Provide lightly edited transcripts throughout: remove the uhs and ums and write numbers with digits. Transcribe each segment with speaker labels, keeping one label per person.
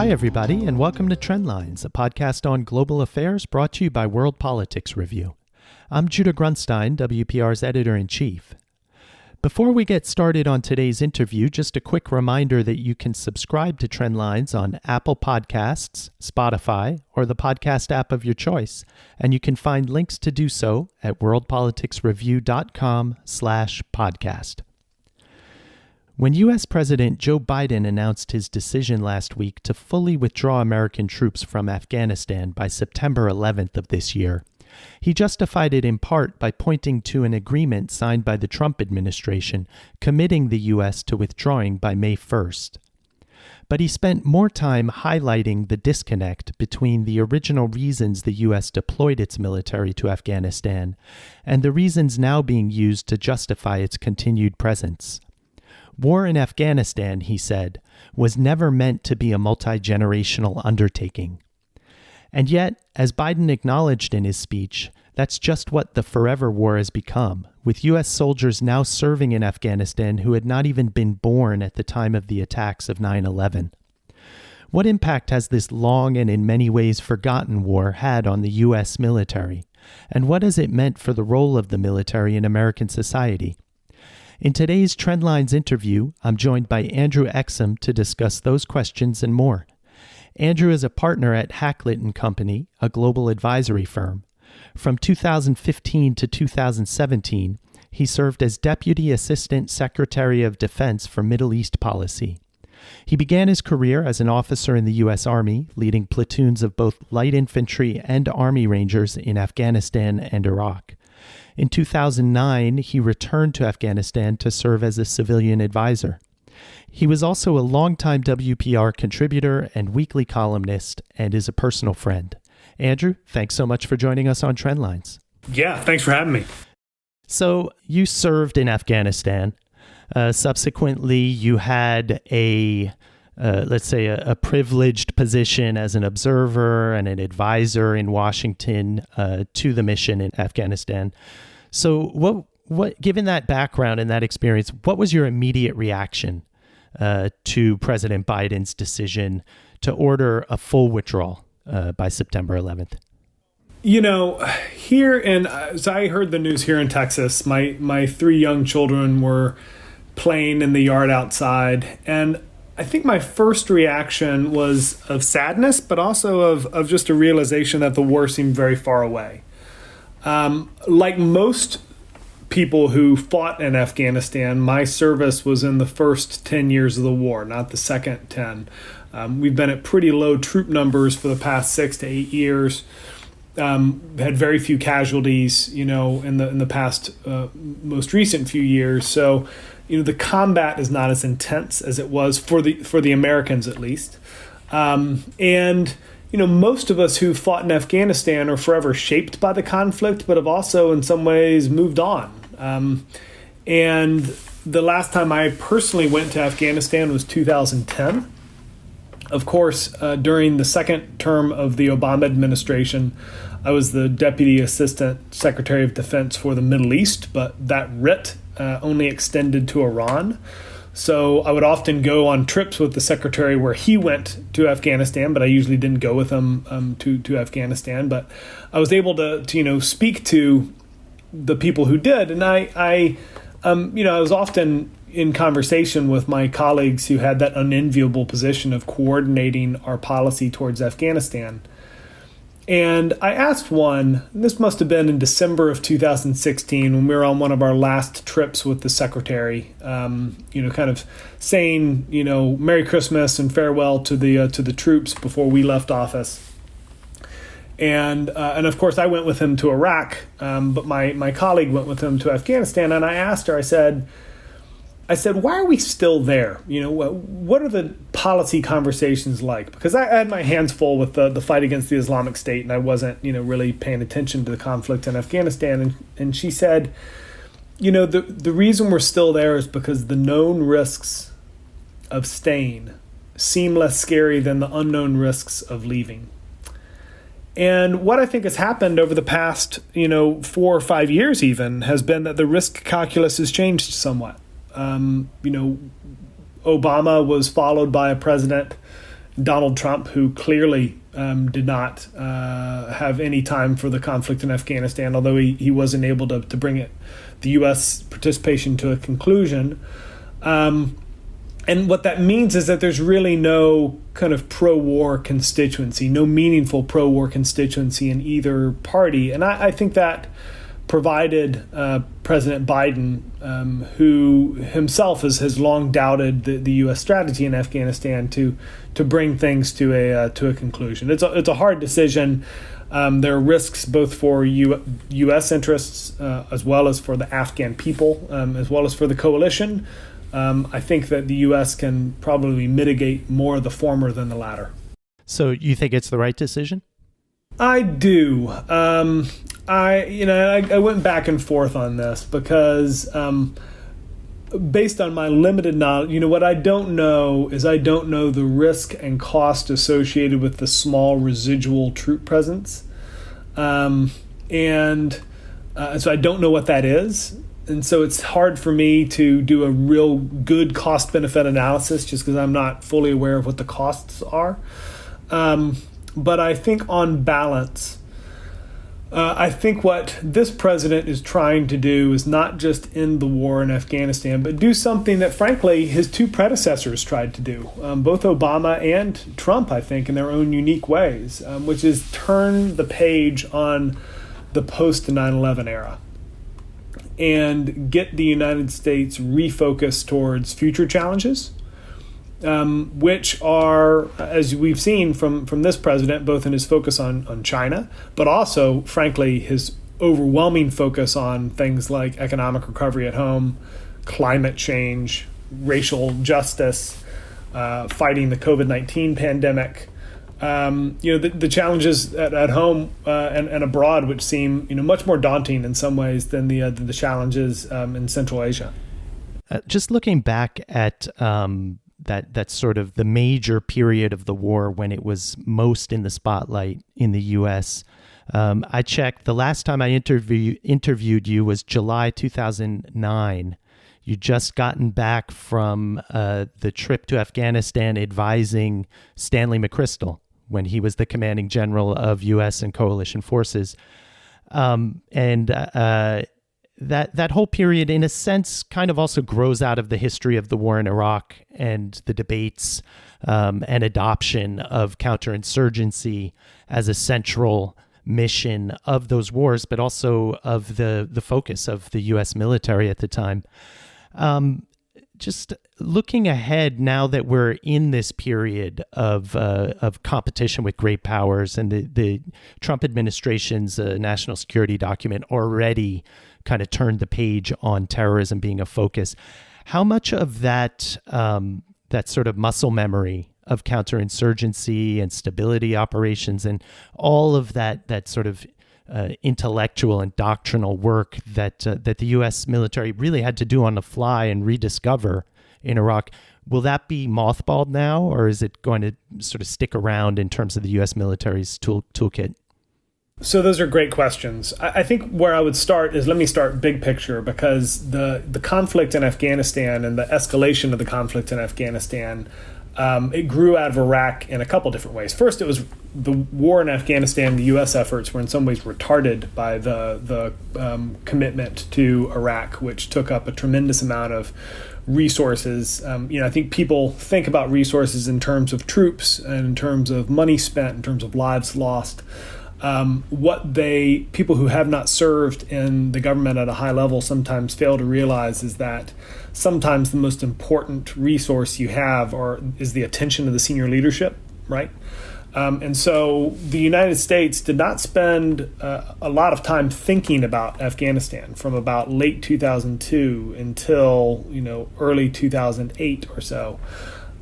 Speaker 1: Hi, everybody, and welcome to Trendlines, a podcast on global affairs brought to you by World Politics Review. I'm Judah Grunstein, WPR's editor-in-chief. Before we get started on today's interview, just a quick reminder that you can subscribe to Trendlines on Apple Podcasts, Spotify, or the podcast app of your choice, and you can find links to do so at worldpoliticsreview.com/podcast. When U.S. President Joe Biden announced his decision last week to fully withdraw American troops from Afghanistan by September 11th of this year, he justified it in part by pointing to an agreement signed by the Trump administration committing the U.S. to withdrawing by May 1st. But he spent more time highlighting the disconnect between the original reasons the U.S. deployed its military to Afghanistan and the reasons now being used to justify its continued presence. War in Afghanistan, he said, was never meant to be a multi-generational undertaking. And yet, as Biden acknowledged in his speech, that's just what the forever war has become, with U.S. soldiers now serving in Afghanistan who had not even been born at the time of the attacks of 9/11. What impact has this long and in many ways forgotten war had on the U.S. military? And what has it meant for the role of the military in American society? In today's Trendlines interview, I'm joined by Andrew Exum to discuss those questions and more. Andrew is a partner at Hackett & Company, a global advisory firm. From 2015 to 2017, he served as Deputy Assistant Secretary of Defense for Middle East Policy. He began his career as an officer in the U.S. Army, leading platoons of both light infantry and Army Rangers in Afghanistan and Iraq. In 2009, he returned to Afghanistan to serve as a civilian advisor. He was also a longtime WPR contributor and weekly columnist and is a personal friend. Andrew, thanks so much for joining us on Trendlines.
Speaker 2: Yeah, thanks for having me.
Speaker 1: So you served in Afghanistan. Subsequently, you had a privileged position as an observer and an advisor in Washington to the mission in Afghanistan. So what, given that background and that experience, what was your immediate reaction to President Biden's decision to order a full withdrawal by September 11th?
Speaker 2: You know, as I heard the news here in Texas, my three young children were playing in the yard outside, and I think my first reaction was of sadness, but also of just a realization that the war seemed very far away. Like most people who fought in Afghanistan, my service was in the first 10 years of the war, not the second 10. We've been at pretty low troop numbers for the past 6 to 8 years. Had very few casualties, in the past most recent few years. So, the combat is not as intense as it was for the Americans, at least. Most of us who fought in Afghanistan are forever shaped by the conflict, but have also in some ways moved on. And the last time I personally went to Afghanistan was 2010. Of course, during the second term of the Obama administration, I was the Deputy Assistant Secretary of Defense for the Middle East, but that writ only extended to Iran. So I would often go on trips with the secretary where he went to Afghanistan, but I usually didn't go with him to Afghanistan. But I was able to speak to the people who did, and I was often in conversation with my colleagues who had that unenviable position of coordinating our policy towards Afghanistan. And I asked one, and this must have been in December of 2016 when we were on one of our last trips with the secretary, kind of saying, Merry Christmas and farewell to the troops before we left office. And of course, I went with him to Iraq, but my colleague went with him to Afghanistan. And I asked her, I said, why are we still there? What are the policy conversations like? Because I had my hands full with the fight against the Islamic State, and I wasn't, really paying attention to the conflict in Afghanistan. And she said, the reason we're still there is because the known risks of staying seem less scary than the unknown risks of leaving. And what I think has happened over the past, 4 or 5 years even, has been that the risk calculus has changed somewhat. Obama was followed by a president Donald Trump, who clearly did not have any time for the conflict in Afghanistan, although he wasn't able to bring the U.S. participation to a conclusion. And what that means is that there's really no kind of pro-war constituency, no meaningful pro-war constituency in either party. And I think that provided President Biden, who himself has long doubted the U.S. strategy in Afghanistan, to bring things to a conclusion. It's a hard decision. There are risks both for U.S. interests as well as for the Afghan people, as well as for the coalition. I think that the U.S. can probably mitigate more of the former than the latter.
Speaker 1: So you think it's the right decision?
Speaker 2: I do. I went back and forth on this because based on my limited knowledge, what I don't know is I don't know the risk and cost associated with the small residual troop presence. So I don't know what that is. And so it's hard for me to do a real good cost-benefit analysis just because I'm not fully aware of what the costs are. But I think on balance, I think what this president is trying to do is not just end the war in Afghanistan, but do something that, frankly, his two predecessors tried to do, both Obama and Trump, I think, in their own unique ways, which is turn the page on the post-9/11 era and get the United States refocused towards future challenges, which are, as we've seen from this president, both in his focus on China, but also, frankly, his overwhelming focus on things like economic recovery at home, climate change, racial justice, fighting the COVID-19 pandemic, the challenges at home and abroad, which seem much more daunting in some ways than the challenges in Central Asia.
Speaker 1: Just looking back at that sort of the major period of the war when it was most in the spotlight in the U.S. I checked. The last time I interviewed you was July 2009. You'd just gotten back from the trip to Afghanistan advising Stanley McChrystal when he was the commanding general of U.S. and coalition forces. That whole period, in a sense, kind of also grows out of the history of the war in Iraq and the debates and adoption of counterinsurgency as a central mission of those wars, but also of the focus of the U.S. military at the time. Just looking ahead now that we're in this period of competition with great powers, and the Trump administration's national security document already kind of turned the page on terrorism being a focus. How much of that sort of muscle memory of counterinsurgency and stability operations and all of that sort of intellectual and doctrinal work that the U.S. military really had to do on the fly and rediscover in Iraq, will that be mothballed now, or is it going to sort of stick around in terms of the U.S. military's toolkit?
Speaker 2: So those are great questions. I think where I would start is, let me start big picture, because the conflict in Afghanistan and the escalation of the conflict in Afghanistan, it grew out of Iraq in a couple different ways. First, it was the war in Afghanistan. The U.S. efforts were in some ways retarded by the commitment to Iraq, which took up a tremendous amount of resources. I think people think about resources in terms of troops and in terms of money spent, in terms of lives lost. People who have not served in the government at a high level sometimes fail to realize is that sometimes the most important resource you have is the attention of the senior leadership, right? And so the United States did not spend a lot of time thinking about Afghanistan from about late 2002 until early 2008 or so.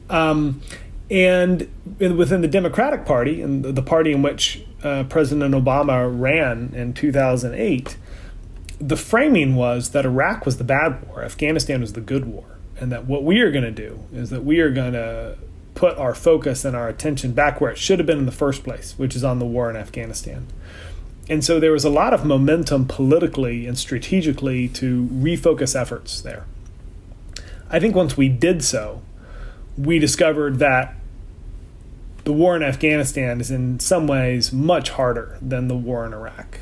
Speaker 2: And within the Democratic Party, and the party in which President Obama ran in 2008, the framing was that Iraq was the bad war, Afghanistan was the good war, and that what we are going to do is that we are going to put our focus and our attention back where it should have been in the first place, which is on the war in Afghanistan. And so there was a lot of momentum politically and strategically to refocus efforts there. I think once we did so, we discovered that the war in Afghanistan is in some ways much harder than the war in Iraq.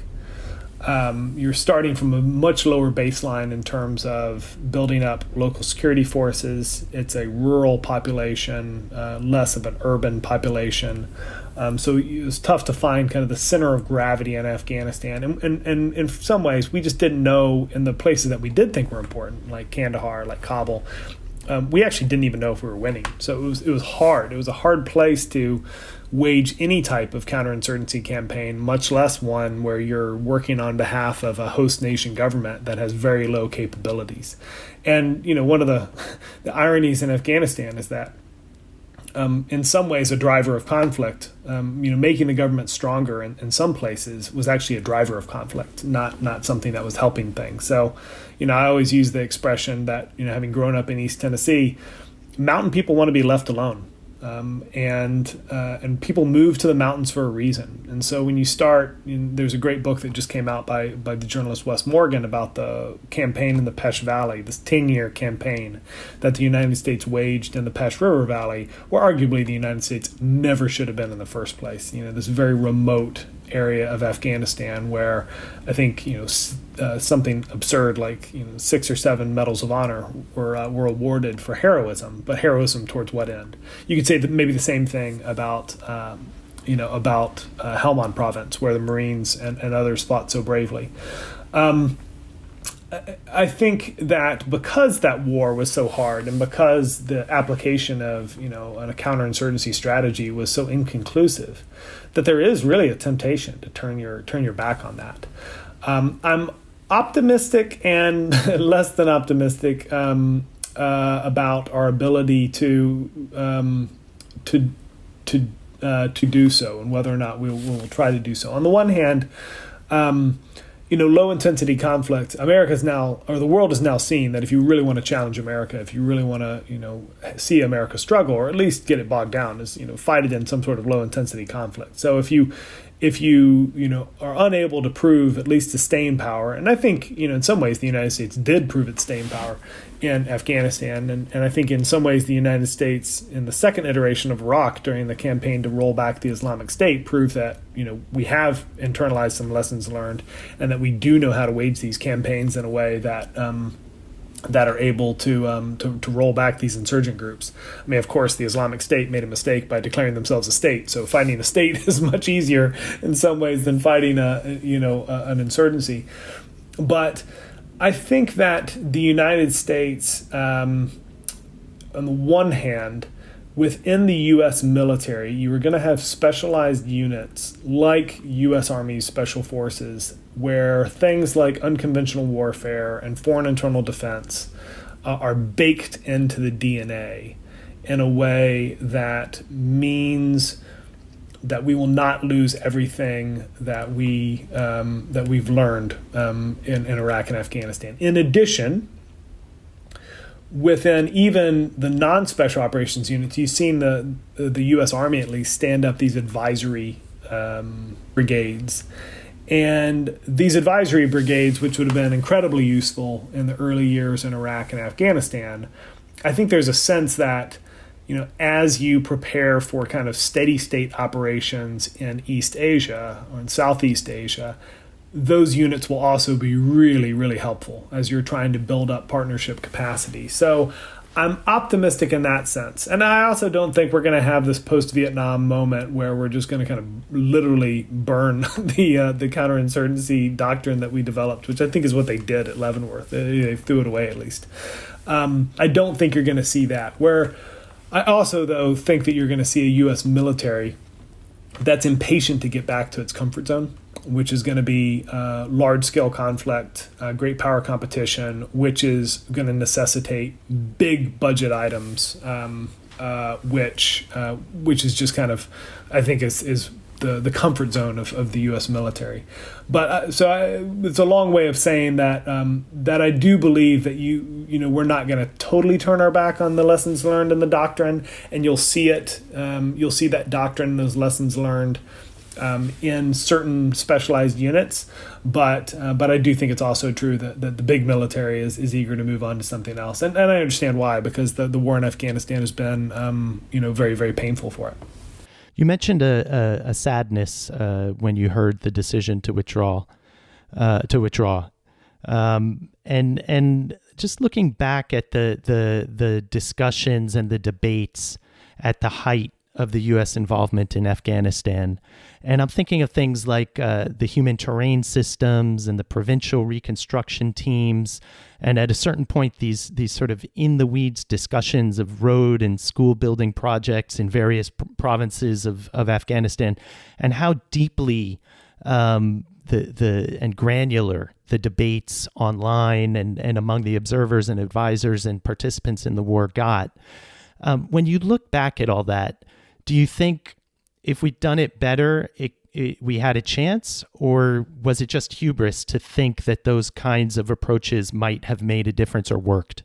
Speaker 2: You're starting from a much lower baseline in terms of building up local security forces. It's a rural population, less of an urban population. So it was tough to find kind of the center of gravity in Afghanistan. And in some ways, we just didn't know in the places that we did think were important, like Kandahar, like Kabul. We actually didn't even know if we were winning. So it was hard. It was a hard place to wage any type of counterinsurgency campaign, much less one where you're working on behalf of a host nation government that has very low capabilities. And, one of the ironies in Afghanistan is that in some ways a driver of conflict, making the government stronger in some places was actually a driver of conflict, not something that was helping things. So, I always use the expression that, having grown up in East Tennessee, mountain people want to be left alone. And people move to the mountains for a reason. And so when you start, there's a great book that just came out by the journalist Wes Morgan about the campaign in the Pesh Valley, this 10-year campaign that the United States waged in the Pesh River Valley, where arguably the United States never should have been in the first place. This very remote area of Afghanistan where I think, something absurd like 6 or 7 medals of honor were awarded for heroism, but heroism towards what end? You could say that maybe the same thing about Helmand province, where the Marines and others fought so bravely. I think that because that war was so hard and because the application of a counterinsurgency strategy was so inconclusive, that there is really a temptation to turn your back on that. I'm optimistic and less than optimistic about our ability to do so, and whether or not we'll try to do so. On the one hand, low intensity conflict, the world has now seen that if you really want to challenge America, if you really want to, see America struggle, or at least get it bogged down, is, fight it in some sort of low intensity conflict. So if you are unable to prove at least a staying power, and I think, in some ways the United States did prove its staying power in Afghanistan, and I think in some ways the United States in the second iteration of Iraq during the campaign to roll back the Islamic State proved that, we have internalized some lessons learned, and that we do know how to wage these campaigns in a way that are able to roll back these insurgent groups. I mean, of course, the Islamic State made a mistake by declaring themselves a state. So fighting a state is much easier in some ways than fighting an insurgency. But I think that the United States, on the one hand, within the U.S. military, you were going to have specialized units like U.S. Army Special Forces, where things like unconventional warfare and foreign internal defense are baked into the DNA in a way that means that we will not lose everything that we've learned in Iraq and Afghanistan. In addition, within even the non-special operations units, you've seen the U.S. Army at least stand up these advisory brigades. And these advisory brigades, which would have been incredibly useful in the early years in Iraq and Afghanistan, I think there's a sense that, as you prepare for kind of steady state operations in East Asia or in Southeast Asia, those units will also be really, really helpful as you're trying to build up partnership capacity. So I'm optimistic in that sense. And I also don't think we're going to have this post-Vietnam moment where we're just going to kind of literally burn the counterinsurgency doctrine that we developed, which I think is what they did at Leavenworth. They threw it away, at least. I don't think you're going to see that. Where I also, though, think that you're going to see a U.S. military that's impatient to get back to its comfort zone, which is going to be large-scale conflict, great power competition, which is going to necessitate big budget items, which is just kind of, I think, is the comfort zone of the U.S. military. But it's a long way of saying that that I do believe that we're not going to totally turn our back on the lessons learned in the doctrine, and you'll see it. You'll see that doctrine, those lessons learned, in certain specialized units, but I do think it's also true that the big military is eager to move on to something else, and I understand why, because the war in Afghanistan has been very, very painful for it.
Speaker 1: You mentioned a sadness when you heard the decision to withdraw. And just looking back at the discussions and the debates at the height of the U.S. involvement in Afghanistan, and I'm thinking of things like the human terrain systems and the provincial reconstruction teams, and at a certain point, these sort of in the weeds discussions of road and school building projects in various provinces of Afghanistan, and how deeply and granular the debates online and among the observers and advisors and participants in the war got. When you look back at all that, do you think if we'd done it better, we had a chance, or was it just hubris to think that those kinds of approaches might have made a difference or worked?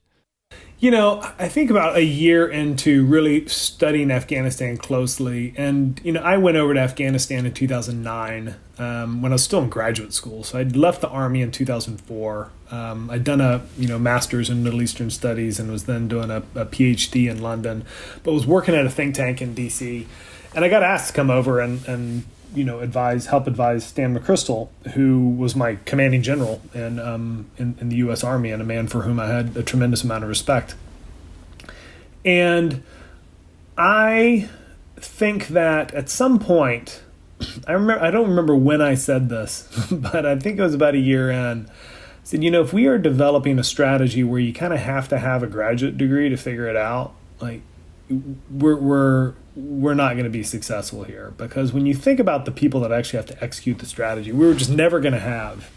Speaker 2: I think about a year into really studying Afghanistan closely, and, I went over to Afghanistan in 2009 when I was still in graduate school. So I'd left the Army in 2004. I'd done a, master's in Middle Eastern Studies and was then doing a PhD in London, but was working at a think tank in D.C. And I got asked to come over and help advise Stan McChrystal, who was my commanding general in the U.S. Army and a man for whom I had a tremendous amount of respect. And I think that at some point, I don't remember when I said this, but I think it was about a year in. I said, if we are developing a strategy where you kind of have to have a graduate degree to figure it out, like we're not going to be successful here, because when you think about the people that actually have to execute the strategy, we were just never going to have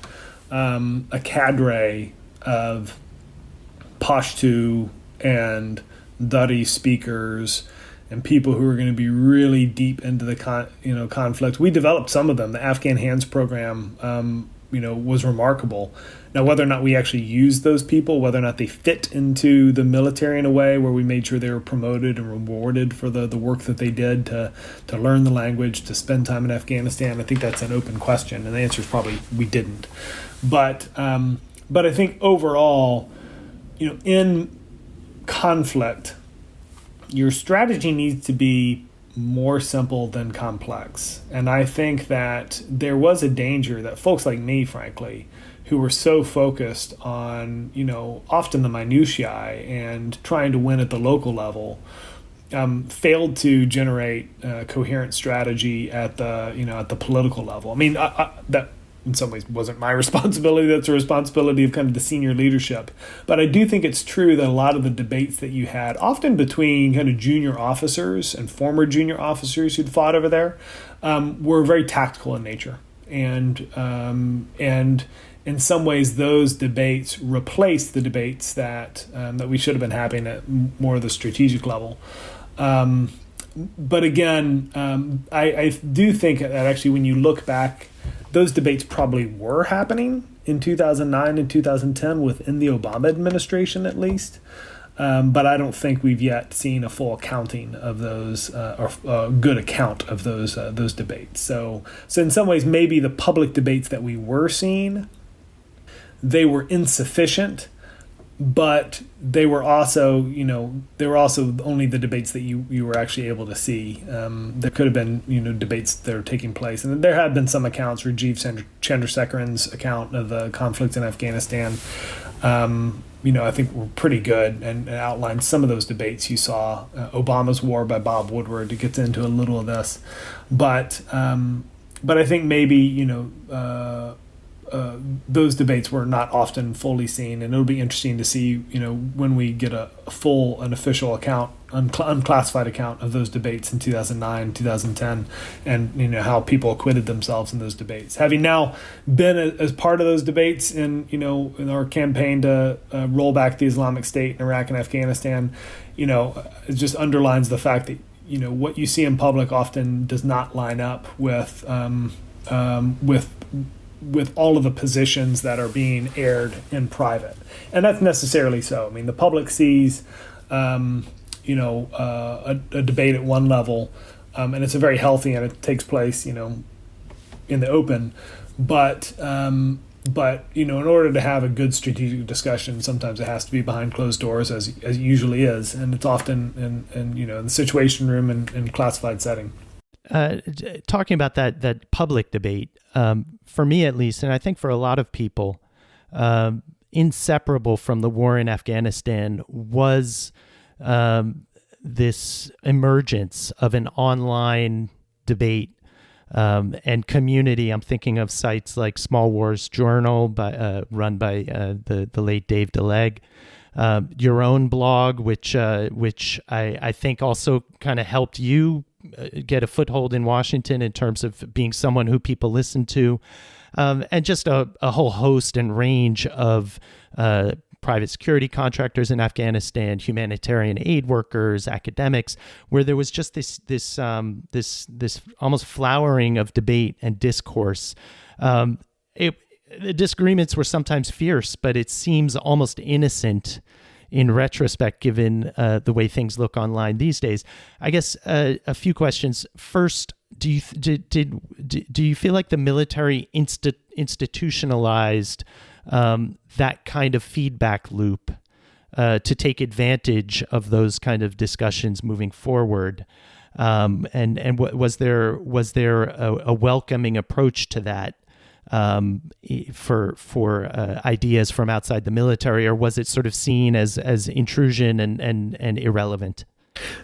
Speaker 2: a cadre of Pashto and Dari speakers and people who are going to be really deep into the conflict. We developed some of them. The Afghan Hands program, was remarkable. Now, whether or not we actually used those people, whether or not they fit into the military in a way where we made sure they were promoted and rewarded for the work that they did to learn the language, to spend time in Afghanistan, I think that's an open question. And the answer is probably we didn't. But I think overall, in conflict, your strategy needs to be more simple than complex. And I think that there was a danger that folks like me, frankly, who were so focused on, often the minutiae and trying to win at the local level, failed to generate a coherent strategy at the political level. I mean, that in some ways wasn't my responsibility. That's a responsibility of kind of the senior leadership. But I do think it's true that a lot of the debates that you had, often between kind of junior officers and former junior officers who'd fought over there, were very tactical in nature. And in some ways, those debates replaced the debates that we should have been having at more of the strategic level. But again, I do think that actually when you look back, those debates probably were happening in 2009 and 2010 within the Obama administration, at least. But I don't think we've yet seen a full accounting of those, or a good account of those debates. So in some ways, maybe the public debates that we were seeing, they were insufficient, but they were also, only the debates that you were actually able to see. There could have been, debates that are taking place. And there have been some accounts, Rajiv Chandrasekaran's account of the conflict in Afghanistan, I think were pretty good and outlined some of those debates you saw. Obama's War by Bob Woodward, it gets into a little of this. But I think maybe, those debates were not often fully seen, and it'll be interesting to see, when we get a full and official account, unclassified account of those debates in 2009, 2010, and how people acquitted themselves in those debates. Having now been as part of those debates in our campaign to roll back the Islamic State in Iraq and Afghanistan, it just underlines the fact that what you see in public often does not line up with all of the positions that are being aired in private. And that's necessarily so. I mean, the public sees, a debate at one level, and it's a very healthy, and it takes place, in the open. But in order to have a good strategic discussion, sometimes it has to be behind closed doors, as it usually is. And it's often in the Situation Room and classified setting.
Speaker 1: talking about that public debate, for me at least, and I think for a lot of people, inseparable from the war in Afghanistan was this emergence of an online debate and community. I'm thinking of sites like Small Wars Journal, run by the late Dave DeLegge. Your own blog, which I think also kind of helped you get a foothold in Washington in terms of being someone who people listen to, and just a whole host and range of private security contractors in Afghanistan, humanitarian aid workers, academics, where there was just this almost flowering of debate and discourse. The disagreements were sometimes fierce, but it seems almost innocent in retrospect, given the way things look online these days. I guess a few questions. First, do you feel like the military institutionalized that kind of feedback loop to take advantage of those kind of discussions moving forward? And was there a welcoming approach to that for ideas from outside the military, or was it sort of seen as intrusion and irrelevant?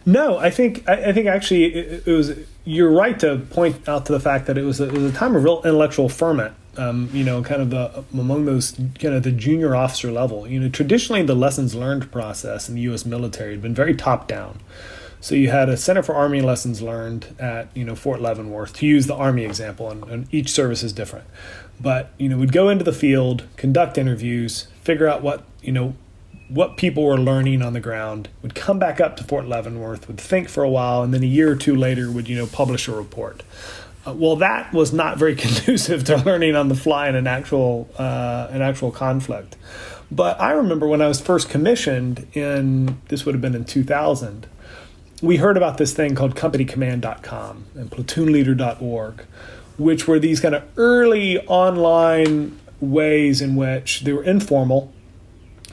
Speaker 2: No, I think actually it was. You're right to point out to the fact that it was a time of real intellectual ferment. Kind of among those kind of the junior officer level. Traditionally the lessons learned process in the U.S. military had been very top down. So you had a Center for Army Lessons Learned at Fort Leavenworth, to use the Army example, and each service is different. But we'd go into the field, conduct interviews, figure out what people were learning on the ground, would come back up to Fort Leavenworth, would think for a while, and then a year or two later would publish a report. Well, that was not very conducive to learning on the fly in an actual conflict. But I remember when I was first commissioned this would have been in 2000. We heard about this thing called companycommand.com and platoonleader.org, which were these kind of early online ways in which they were informal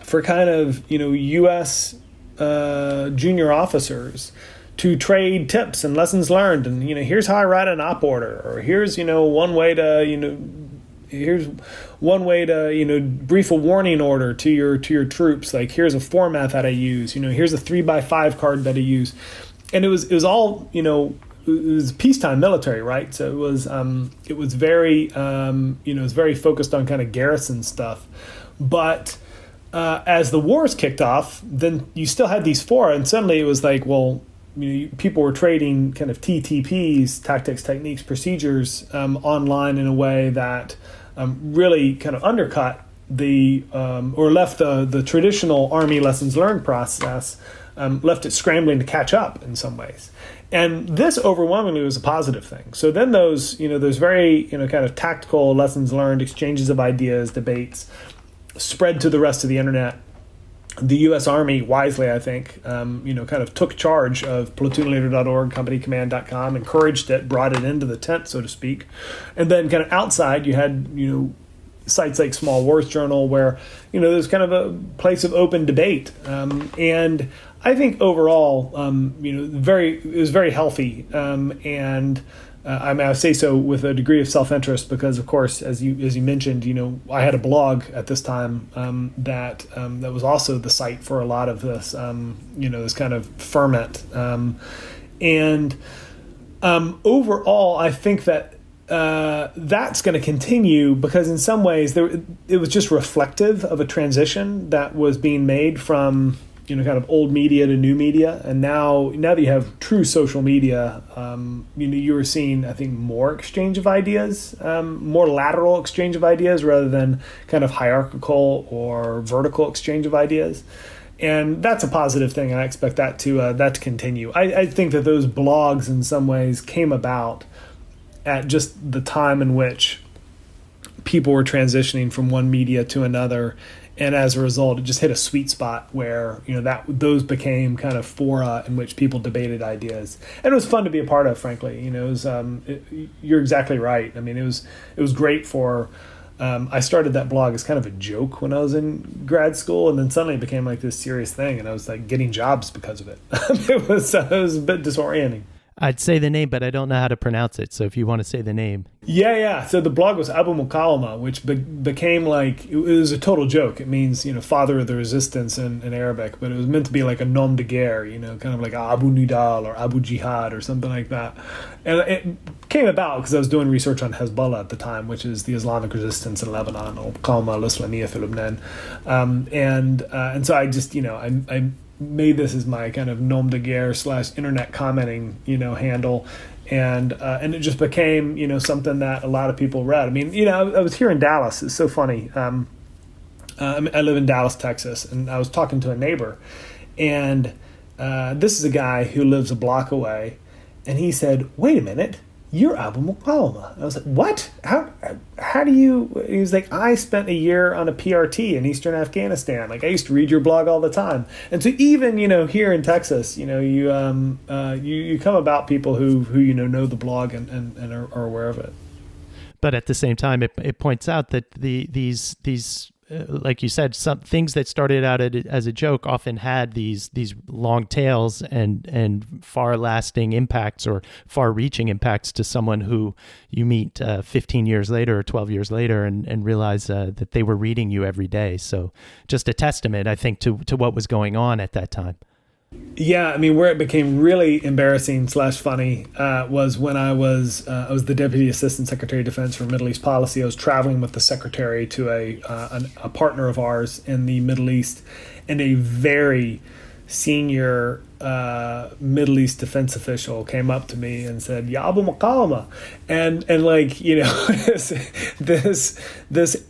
Speaker 2: for kind of, U.S. Junior officers to trade tips and lessons learned. And, here's how I write an op order, or here's, one way to brief a warning order to your troops. Like, here's a format that I use. Here's a 3x5 card that I use, and it was all it was peacetime military, right? So it was very it was very focused on kind of garrison stuff. But as the wars kicked off, then you still had these fora, and suddenly it was like, well, people were trading kind of TTPs, tactics, techniques, procedures online in a way that really kind of undercut or left the traditional Army lessons learned process, left it scrambling to catch up in some ways. And this overwhelmingly was a positive thing. So then those very, kind of tactical lessons learned, exchanges of ideas, debates spread to the rest of the internet. The U.S. Army, wisely, I think, kind of took charge of platoonleader.org, companycommand.com, encouraged it, brought it into the tent, so to speak. And then kind of outside, you had, sites like Small Wars Journal, where, there's kind of a place of open debate. And I think overall, it was very healthy. I say so with a degree of self-interest because, of course, as you mentioned, I had a blog at this time that was also the site for a lot of this, this kind of ferment. Overall, I think that that's going to continue because in some ways it was just reflective of a transition that was being made from kind of old media to new media, and now that you have true social media, you were seeing, I think, more exchange of ideas, more lateral exchange of ideas rather than kind of hierarchical or vertical exchange of ideas, and that's a positive thing. And I expect that to continue. I think that those blogs in some ways came about at just the time in which people were transitioning from one media to another. And as a result, it just hit a sweet spot where, those became kind of fora in which people debated ideas. And it was fun to be a part of, frankly. You're exactly right. I mean, it was great for, I started that blog as kind of a joke when I was in grad school, and then suddenly it became like this serious thing, and I was like getting jobs because of it. It was a bit disorienting.
Speaker 1: I'd say the name, but I don't know how to pronounce it. So if you want to say the name.
Speaker 2: Yeah. So the blog was Abu Muqawma, which became like, it was a total joke. It means, father of the resistance in Arabic, but it was meant to be like a nom de guerre, kind of like Abu Nidal or Abu Jihad or something like that. And it came about because I was doing research on Hezbollah at the time, which is the Islamic resistance in Lebanon, or Qawma al-Islamiyya fi Lebanon. And so I just, I made this as my kind of nom de guerre / internet commenting, handle. And it just became, something that a lot of people read. I mean, I was here in Dallas. It's so funny. I live in Dallas, Texas, and I was talking to a neighbor, and this is a guy who lives a block away, and he said, "Wait a minute, you're Abu Muqawma." I was like, "What? How do you?" He was like, "I spent a year on a PRT in Eastern Afghanistan. Like, I used to read your blog all the time." And so even here in Texas, you come about people who know the blog and are aware of it.
Speaker 1: But at the same time, it points out that these like you said, some things that started out as a joke often had these long tails and far-lasting impacts or far-reaching impacts to someone who you meet 15 years later or 12 years later and realize that they were reading you every day. So just a testament, I think, to what was going on at that time.
Speaker 2: Yeah, I mean, where it became really embarrassing / funny was when I was the Deputy Assistant Secretary of Defense for Middle East Policy. I was traveling with the Secretary to a partner of ours in the Middle East, and a very senior Middle East defense official came up to me and said, "Ya Abu Muqawma," and like this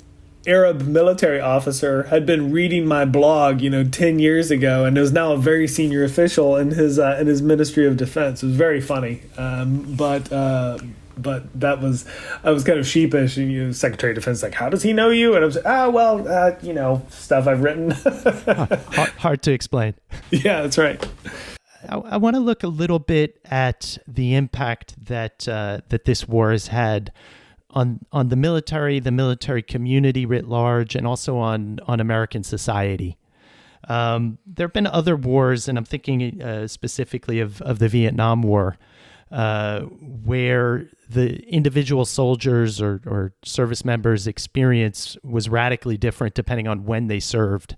Speaker 2: Arab military officer had been reading my blog, 10 years ago, and was now a very senior official in his Ministry of Defense. It was very funny, but that was, I was kind of sheepish. And Secretary of Defense, like, "How does he know you?" And I was like, stuff I've written.
Speaker 1: Hard to explain.
Speaker 2: Yeah, that's right.
Speaker 1: I want to look a little bit at the impact that this war has had on the military community writ large, and also on American society. There have been other wars, and I'm thinking specifically of the Vietnam War, where the individual soldiers or service members' experience was radically different depending on when they served.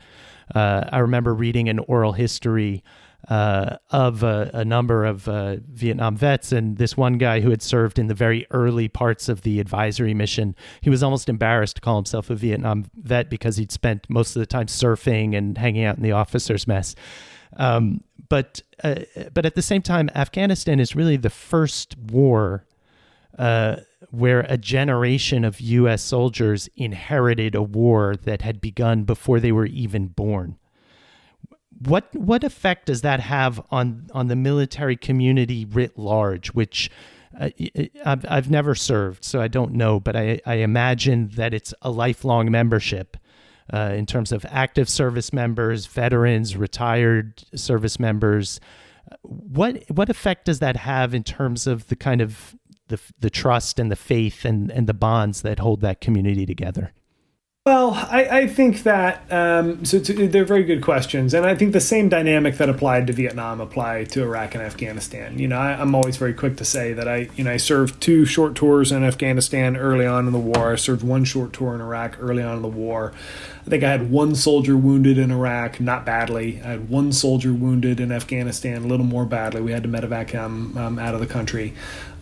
Speaker 1: I remember reading an oral history of a number of Vietnam vets, and this one guy who had served in the very early parts of the advisory mission, he was almost embarrassed to call himself a Vietnam vet because he'd spent most of the time surfing and hanging out in the officers' mess. But at the same time, Afghanistan is really the first war where a generation of U.S. soldiers inherited a war that had begun before they were even born. What effect does that have on the military community writ large, which I've never served, so I don't know, but I imagine that it's a lifelong membership in terms of active service members, veterans, retired service members. What effect does that have in terms of the kind of the trust and the faith and the bonds that hold that community together?
Speaker 2: Well, I think that they're very good questions, and I think the same dynamic that applied to Vietnam applied to Iraq and Afghanistan. I'm always very quick to say that I served 2 short tours in Afghanistan early on in the war. I served 1 short tour in Iraq early on in the war. I think I had 1 soldier wounded in Iraq, not badly. I had 1 soldier wounded in Afghanistan, a little more badly. We had to medevac him out of the country,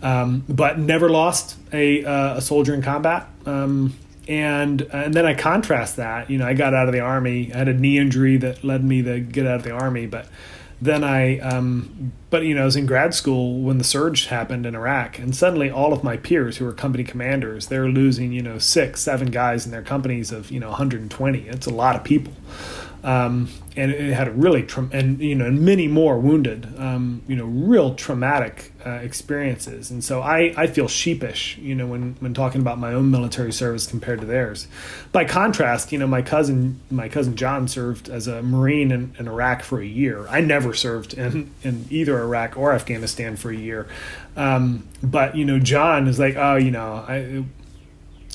Speaker 2: but never lost a soldier in combat. And then I contrast that. I got out of the Army. I had a knee injury that led me to get out of the Army. But then I was in grad school when the surge happened in Iraq. And suddenly all of my peers who were company commanders, they were losing, 6, 7 guys in their companies of, 120. It's a lot of people. And it had a really, and many more wounded, real traumatic experiences. And so I feel sheepish, when talking about my own military service compared to theirs. By contrast, my cousin John served as a Marine in Iraq for a year. I never served in either Iraq or Afghanistan for a year. But John is like,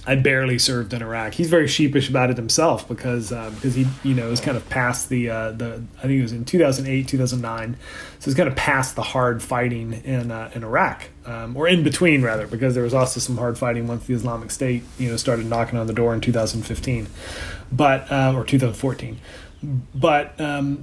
Speaker 2: I barely served in Iraq. He's very sheepish about it himself because he was kind of past the I think it was in 2008 2009, so he's kind of past the hard fighting in Iraq, or in between rather, because there was also some hard fighting once the Islamic State started knocking on the door in 2015, or 2014. But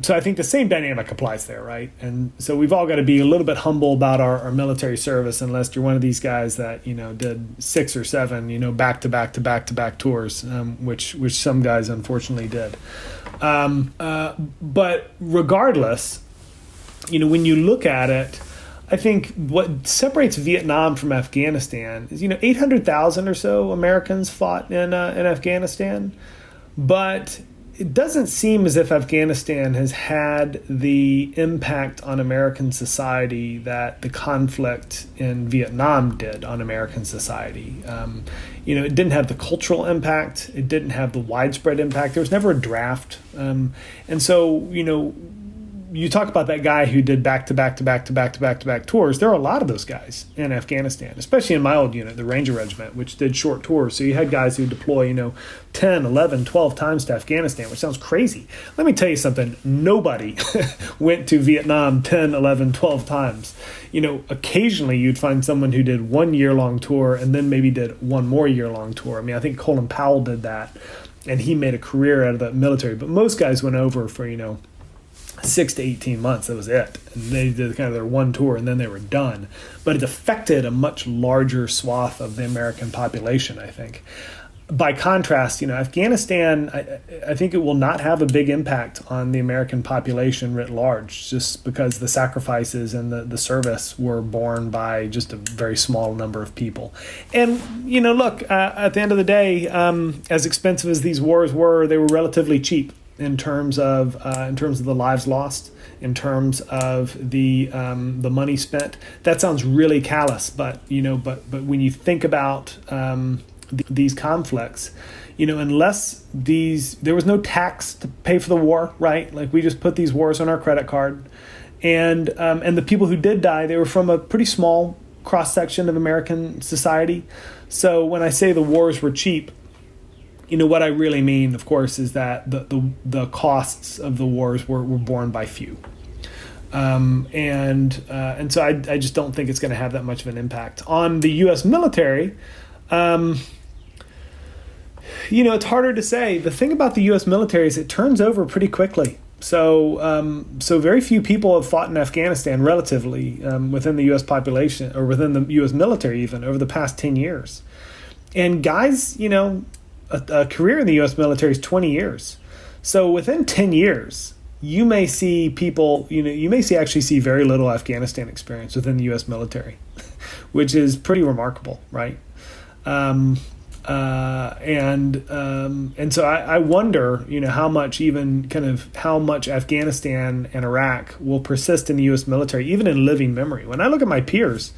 Speaker 2: so I think the same dynamic applies there, right? And so we've all got to be a little bit humble about our military service, unless you're one of these guys that did 6 or 7 back to back tours, which some guys unfortunately did. But regardless, when you look at it, I think what separates Vietnam from Afghanistan is 800,000 or so Americans fought in Afghanistan, but it doesn't seem as if Afghanistan has had the impact on American society that the conflict in Vietnam did on American society. It didn't have the cultural impact. It didn't have the widespread impact. There was never a draft. And so, you talk about that guy who did back to back tours. There are a lot of those guys in Afghanistan, especially in my old unit, the Ranger Regiment, which did short tours. So you had guys who deploy, 10, 11, 12 times to Afghanistan, which sounds crazy. Let me tell you something. Nobody went to Vietnam 10, 11, 12 times. Occasionally you'd find someone who did 1 year-long tour and then maybe did one more year-long tour. I mean, I think Colin Powell did that, and he made a career out of the military. But most guys went over for, 6 to 18 months. That was it. And they did kind of their one tour and then they were done. But it affected a much larger swath of the American population, I think. By contrast, Afghanistan, I think it will not have a big impact on the American population writ large, just because the sacrifices and the service were borne by just a very small number of people. And, look, at the end of the day, as expensive as these wars were, they were relatively cheap in terms of the lives lost, in terms of the money spent. That sounds really callous, but when you think about these conflicts, unless there was no tax to pay for the war, right? Like, we just put these wars on our credit card, and the people who did die, they were from a pretty small cross section of American society. So when I say the wars were cheap, what I really mean, of course, is that the costs of the wars were borne by few. And so I just don't think it's going to have that much of an impact. On the U.S. military, it's harder to say. The thing about the U.S. military is it turns over pretty quickly. So very few people have fought in Afghanistan relatively within the U.S. population, or within the U.S. military even, over the past 10 years. And guys, a career in the U.S. military is 20 years. So within 10 years, you may see people, you may actually see very little Afghanistan experience within the U.S. military, which is pretty remarkable, right? And so I wonder, how much Afghanistan and Iraq will persist in the U.S. military, even in living memory. When I look at my peers,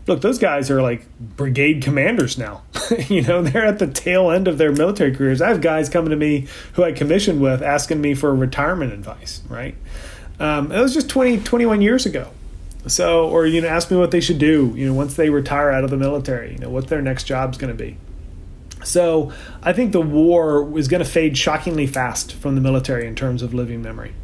Speaker 2: look, those guys are like brigade commanders now. They're at the tail end of their military careers. I have guys coming to me who I commissioned with asking me for retirement advice, right? It was just 21 years ago. So, or, ask me what they should do, once they retire out of the military, what their next job's going to be. So I think the war is going to fade shockingly fast from the military in terms of living memory.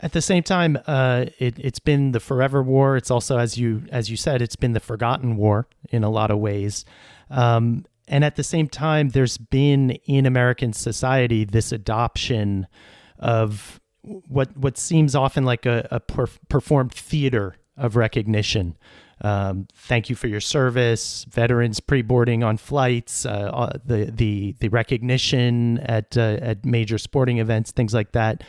Speaker 1: At the same time, it's been the forever war. It's also, as you said, it's been the forgotten war in a lot of ways. And at the same time, there's been in American society this adoption of what seems often like a performed theater of recognition. Thank you for your service, veterans pre-boarding on flights, the recognition at major sporting events, things like that.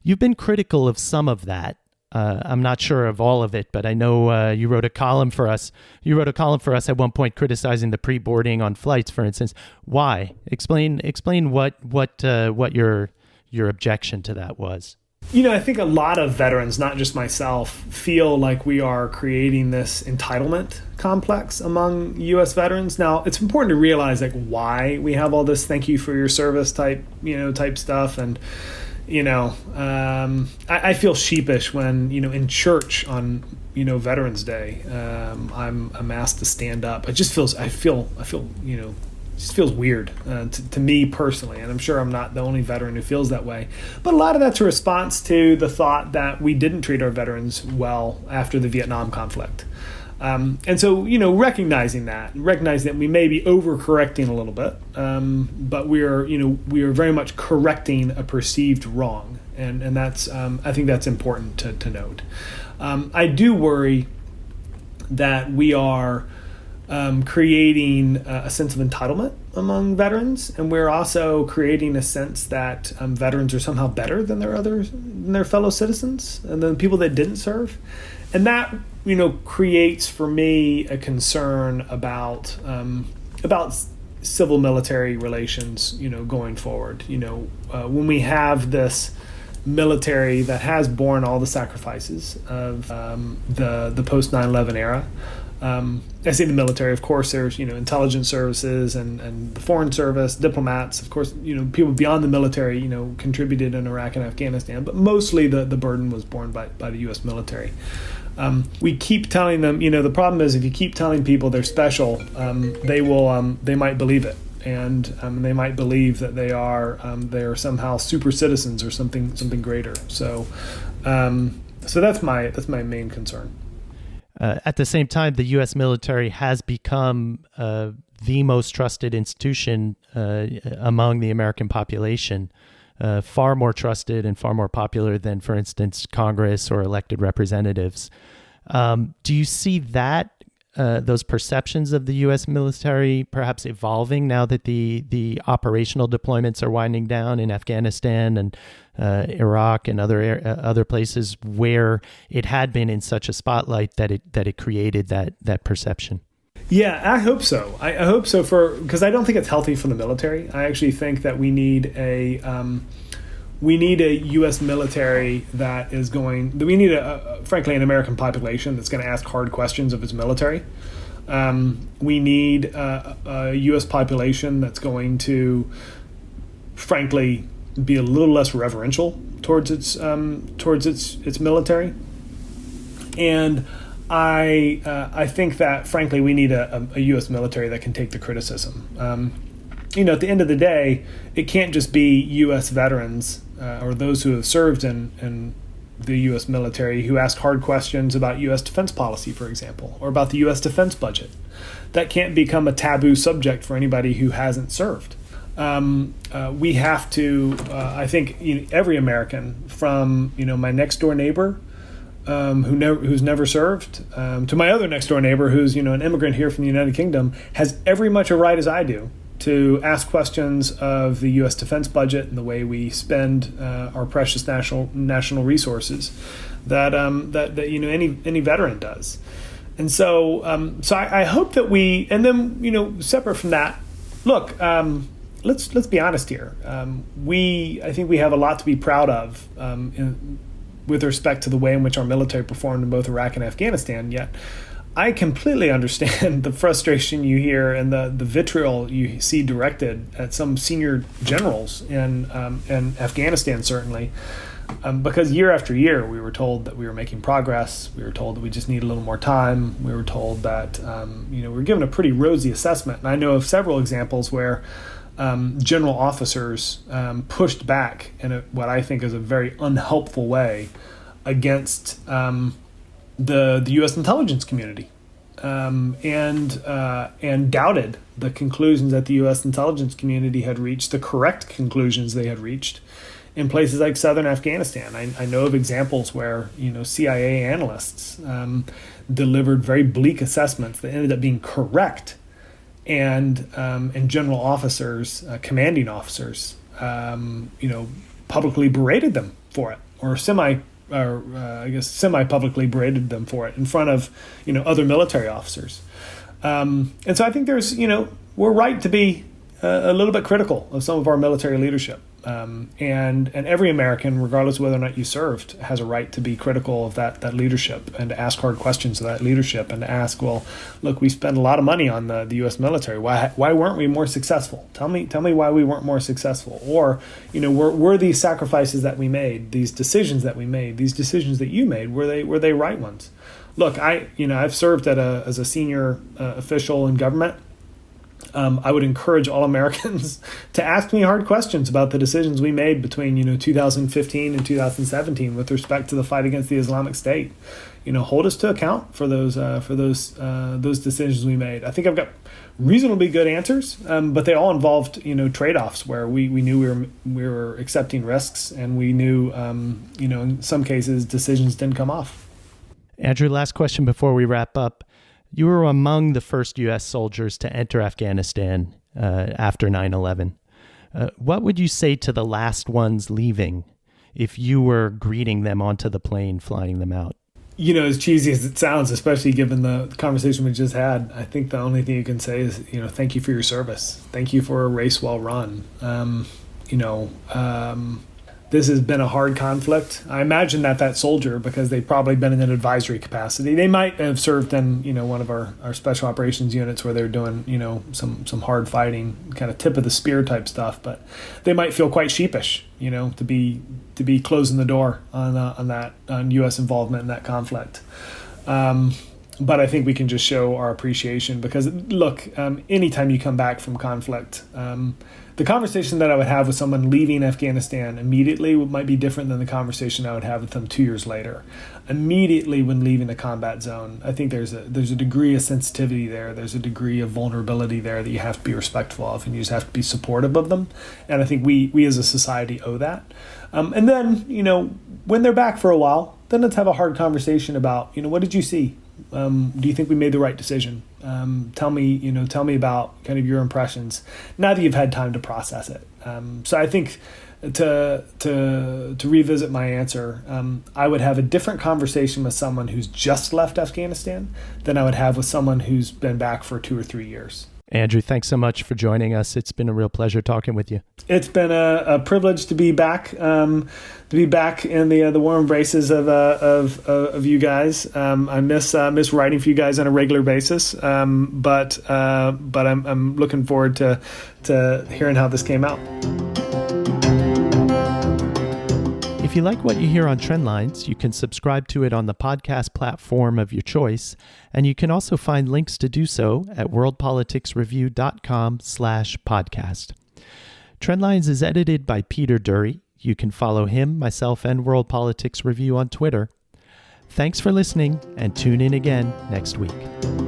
Speaker 1: You've been critical of some of that. I'm not sure of all of it, but I know you wrote a column for us. You wrote a column for us at one point criticizing the pre-boarding on flights, for instance. Why? Explain what your objection to that was.
Speaker 2: I think a lot of veterans, not just myself, feel like we are creating this entitlement complex among U.S. veterans. Now, it's important to realize why we have all this "thank you for your service" type stuff, and I feel sheepish when in church on Veterans Day, I'm asked to stand up. It just feels I feel just feels weird to me personally, and I'm sure I'm not the only veteran who feels that way. But a lot of that's a response to the thought that we didn't treat our veterans well after the Vietnam conflict. And so, recognizing that we may be overcorrecting a little bit, but we are very much correcting a perceived wrong, and that's I think that's important to note. I do worry that we are creating a sense of entitlement among veterans, and we're also creating a sense that veterans are somehow better than their fellow citizens and than people that didn't serve, and that creates for me a concern about civil military relations going forward. When we have this military that has borne all the sacrifices of the post 9/11 era. I say the military, of course, there's, intelligence services and the foreign service, diplomats, of course, people beyond the military, contributed in Iraq and Afghanistan, but mostly the burden was borne by the U.S. military. We keep telling them, the problem is if you keep telling people they're special, they might believe it. And they might believe that they are somehow super citizens or something greater. So that's my main concern.
Speaker 1: At the same time, the U.S. military has become the most trusted institution among the American population, far more trusted and far more popular than, for instance, Congress or elected representatives. Do you see that those perceptions of the U.S. military perhaps evolving now that the operational deployments are winding down in Afghanistan and Iraq and other places where it had been in such a spotlight that it created that perception?
Speaker 2: Yeah, I hope so. I hope so because I don't think it's healthy for the military. I actually think that we need a U.S. military that is we need frankly, an American population that's going to ask hard questions of its military. We need a U.S. population that's going to, frankly, be a little less reverential towards its military. And I think that, frankly, we need a U.S. military that can take the criticism. At the end of the day, it can't just be U.S. veterans or those who have served in the U.S. military who ask hard questions about U.S. defense policy, for example, or about the U.S. defense budget. That can't become a taboo subject for anybody who hasn't served. We have to, I think, every American, from my next door neighbor who's never served to my other next door neighbor who's an immigrant here from the United Kingdom, has every much a right as I do to ask questions of the U.S. defense budget and the way we spend our precious national resources that any veteran does. And so I hope that and then separate from that, look, let's be honest here. I think we have a lot to be proud of with respect to the way in which our military performed in both Iraq and Afghanistan. Yet I completely understand the frustration you hear and the vitriol you see directed at some senior generals in Afghanistan, certainly, because year after year we were told that we were making progress. We were told that we just need a little more time. We were told that we were given a pretty rosy assessment. And I know of several examples where general officers pushed back in what I think is a very unhelpful way against the U.S. intelligence community, and doubted the conclusions that the U.S. intelligence community had reached, the correct conclusions they had reached in places like southern Afghanistan. I know of examples where CIA analysts delivered very bleak assessments that ended up being correct, and general officers, commanding officers, publicly berated them for it, or semi-publicly berated them for it in front of, other military officers. And so I think we're right to be a little bit critical of some of our military leadership. And every American, regardless of whether or not you served, has a right to be critical of that leadership and to ask hard questions of that leadership and to ask, well, look, we spend a lot of money on the U.S. military. Why weren't we more successful? Tell me why we weren't more successful. Or, were these sacrifices that we made, these decisions that we made, these decisions that you made, were they right ones? Look, I've served as a senior official in government. I would encourage all Americans to ask me hard questions about the decisions we made between 2015 and 2017 with respect to the fight against the Islamic State. Hold us to account for those decisions we made. I think I've got reasonably good answers, but they all involved trade-offs where we knew we were accepting risks, and we knew in some cases decisions didn't come off.
Speaker 1: Andrew, last question before we wrap up. You were among the first U.S. soldiers to enter Afghanistan after 9/11. What would you say to the last ones leaving if you were greeting them onto the plane, flying them out?
Speaker 2: As cheesy as it sounds, especially given the conversation we just had, I think the only thing you can say is, thank you for your service. Thank you for a race well run. This has been a hard conflict. I imagine that soldier, because they've probably been in an advisory capacity, they might have served in, one of our special operations units where they're doing, some hard fighting, kind of tip of the spear type stuff, but they might feel quite sheepish, to be closing the door on U.S. involvement in that conflict. But I think we can just show our appreciation because, look, anytime you come back from conflict, the conversation that I would have with someone leaving Afghanistan immediately might be different than the conversation I would have with them 2 years later. Immediately when leaving the combat zone, I think there's a degree of sensitivity there. There's a degree of vulnerability there that you have to be respectful of, and you just have to be supportive of them. And I think we as a society owe that. And then, when they're back for a while, then let's have a hard conversation about, what did you see? Do you think we made the right decision? Tell me about kind of your impressions now that you've had time to process it. So I think to revisit my answer, I would have a different conversation with someone who's just left Afghanistan than I would have with someone who's been back for 2 or 3 years.
Speaker 1: Andrew, thanks so much for joining us. It's been a real pleasure talking with you.
Speaker 2: It's been a privilege to be back, in the warm embraces of you guys. I miss writing for you guys on a regular basis, but I'm looking forward to hearing how this came out.
Speaker 1: If you like what you hear on Trendlines, you can subscribe to it on the podcast platform of your choice, and you can also find links to do so at worldpoliticsreview.com/podcast. Trendlines is edited by Peter Dury. You can follow him, myself, and World Politics Review on Twitter. Thanks for listening, and tune in again next week.